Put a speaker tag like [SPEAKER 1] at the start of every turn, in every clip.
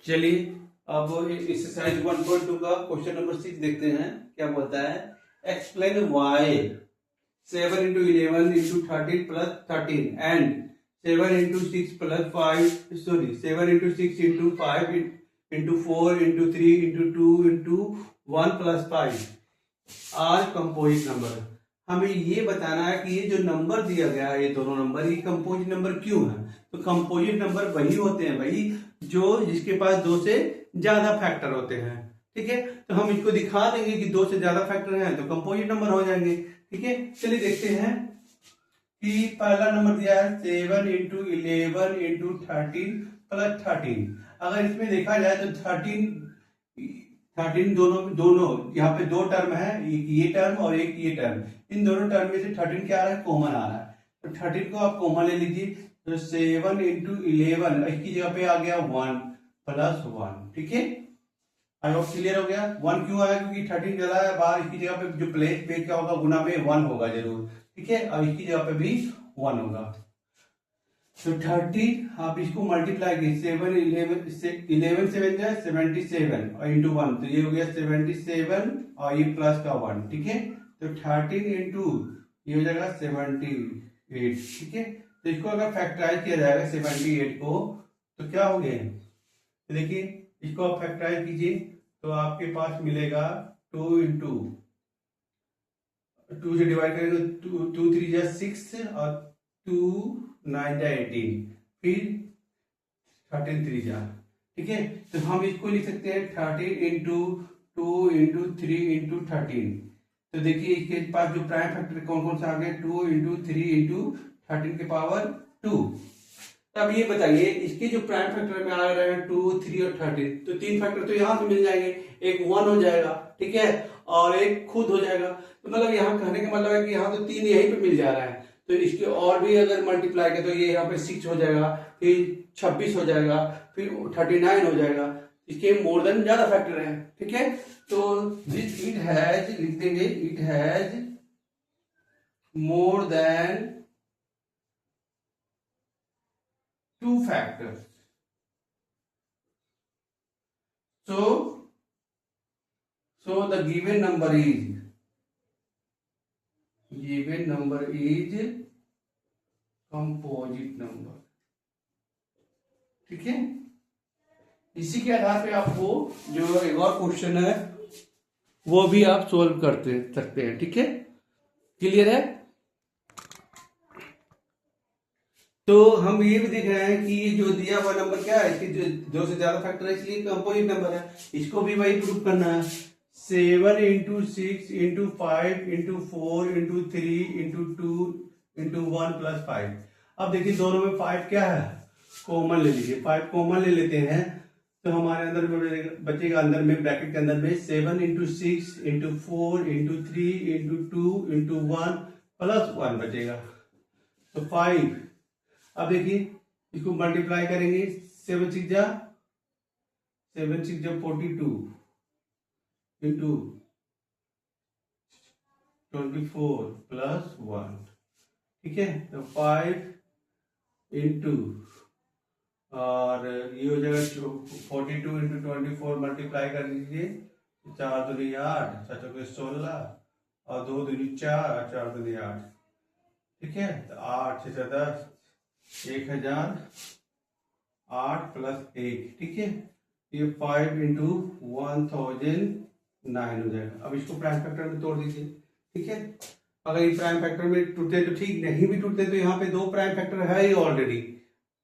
[SPEAKER 1] चलिए अब एक्सरसाइज 1.2 का क्वेश्चन नंबर 6 देखते हैं क्या बोलता है। Explain why 7 into 11 into 13 plus 13 and 7 into 6 plus 5 7 into 6 into 5 into 4 into 3 into 2 into 1 plus 5 are composite number. हमें ये बताना है कि ये जो नंबर दिया गया है, ये दोनों नंबर, ये कंपोजिट नंबर क्यों है। तो कंपोजिट नंबर वही होते हैं भाई जो जिसके पास दो से ज्यादा फैक्टर होते हैं। ठीक है, तो हम इसको दिखा देंगे कि दो से ज्यादा फैक्टर हैं तो कंपोजिट नंबर हो जाएंगे। ठीक है, चलिए देखते हैं कि पहला नंबर दिया है 7 इंटू 11 इंटू 13 प्लस 13। अगर इसमें देखा जाए तो 13 दोनों दोनों यहाँ पे दो टर्म है, एक ये टर्म और एक ये टर्म। इन दोनों टर्म में से 13 क्या आ रहा है, कॉमन आ रहा है। तो 13 को आप कॉमन ले लीजिए। तो 7 इंटू 11 इसकी जगह पे आ गया 1 प्लस 1। ठीक है, आई होप क्लियर हो गया। 1 क्यों आया, क्योंकि 13 चला है बाहर, इसकी जगह पे जो प्लेस पे क्या होगा, गुना में 1 होगा जरूर। ठीक है, अब इसकी जगह पे भी 1 होगा। तो 13 आप इसको मल्टीप्लाई कीजिए, 7 11 से बन जाए 77 और इंटू 1, तो ये हो गया 77 और ये प्लस का 1। ठीक है, तो 13 इंटू ये हो जाएगा 78। ठीक है, तो इसको अगर फैक्टराइज किया जाएगा 78 को तो क्या हो गया, तो देखिए इसको आप फैक्टराइज कीजिए तो आपके पास मिलेगा 2 इंटू 2 से डिवाइड करेंगे 2 3 जा 6 और 2 9 जा 18, फिर 13 3 जा। ठीक है, तो हम इसको लिख सकते हैं 13 इंटू 2 इंटू 3 इंटू 13। तो देखिए इसके पास जो प्राइम फैक्टर कौन कौन सा आ गया, 2 इंटू 3 इंटू 13 के पावर 2। अब ये बताइए इसके जो प्राइम फैक्टर में आ रहे हैं 2 3 और 13, तो तीन फैक्टर तो यहां से मिल जाएंगे, एक 1 हो जाएगा। ठीक है, और एक खुद हो जाएगा। तो मतलब यहाँ कहने का मतलब है कि यहाँ तो तीन यहीं पे मिल जा रहा है। तो इसके और भी अगर मल्टीप्लाई करें तो ये यहाँ पे 6 हो जाएगा, फिर 26 हो जाएगा, फिर 39 हो जाएगा। इसके मोर देन ज्यादा फैक्टर है। ठीक है, तो दिस इट हैज लिख देंगे, it has more than 2 factors. So the given number is composite number. ठीक है, इसी के आधार पे आपको जो एक और क्वेश्चन है वो भी आप सोल्व करते सकते हैं। ठीक है, क्लियर है। तो हम ये भी देख रहे हैं कि जो दिया हुआ नंबर क्या है, इसकी जो दो से ज्यादा फैक्टर है इसलिए कंपोजिट नंबर है। इसको भी वही प्रूव करना है। 7 into 6 into 5 into 4 into 3 into 2 into 1 plus 5। अब देखिए दोनों में 5 क्या है, कॉमन ले लीजिए। 5 कॉमन ले लेते हैं तो हमारे अंदर में बचेगा, अंदर में ब्रैकेट के अंदर में 7 into 6 into 4 into 3 into 2 into 1 plus 1 बचेगा। तो 5। अब देखिए इसको मल्टीप्लाई करेंगे, 7 6 जा 42 इंटू 24 प्लस 1। ठीक है, तो 5 इंटू और ये हो जाएगा 42 इंटू 24 मल्टीप्लाई कर दीजिए, 4 दूनी 8, 4 चौके 16 और 2 दूनी 4, 4 दूनी 8। ठीक है, तो 8 6 10, 1008 प्लस 1। ठीक है, ये 5 इंटू 1009 हो जाएगा। अब इसको प्राइम फैक्टर में तोड़ दीजिए। ठीक है, अगर ये प्राइम फैक्टर में टूटते तो ठीक, नहीं भी टूटते तो यहाँ पे दो प्राइम फैक्टर है ही ऑलरेडी,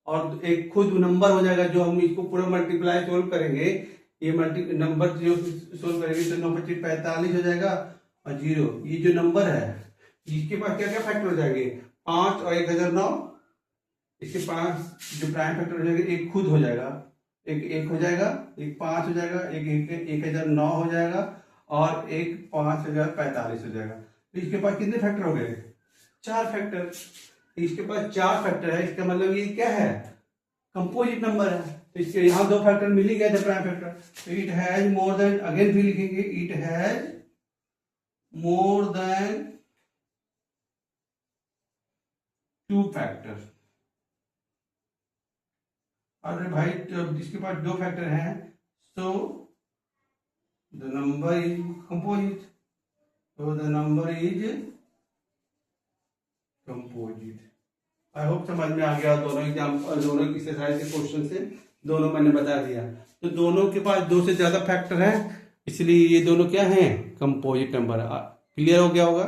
[SPEAKER 1] और एक खुद नंबर हो जाएगा जो हम इसको पूरा मल्टीप्लाई सोल्व करेंगे। ये नंबर जो सोल्व करेंगे तो 9 25 45 हो जाएगा और 0 ये जो नंबर है इसके पास क्या क्या फैक्टर हो जाएंगे, 5 और 1009। इसके पास जो प्राइम फैक्टर हो जाएगा एक खुद हो जाएगा, एक हो जाएगा, एक 5 हो जाएगा, एक 1009 हो जाएगा और एक 5045 हो जाएगा। तो इसके पास कितने फैक्टर हो गए, 4 फैक्टर। इसके पास 4 फैक्टर है, इसका मतलब ये क्या है, कंपोजिट नंबर है। तो इसके यहाँ 2 फैक्टर मिल ही गए थे प्राइम फैक्टर। तो it has more than, again फिर लिखेंगे, it has more than 2 factor. अरे भाई तो जिसके पास दो फैक्टर हैं, so the number is composite, so the number is composite। I hope समझ में आ गया दोनों दोनों एक्सरसाइज के क्वेश्चन से दोनों मैंने बता दिया। तो दोनों के पास दो से ज्यादा फैक्टर है, इसलिए ये दोनों क्या हैं, कंपोजिट नंबर। क्लियर हो गया होगा।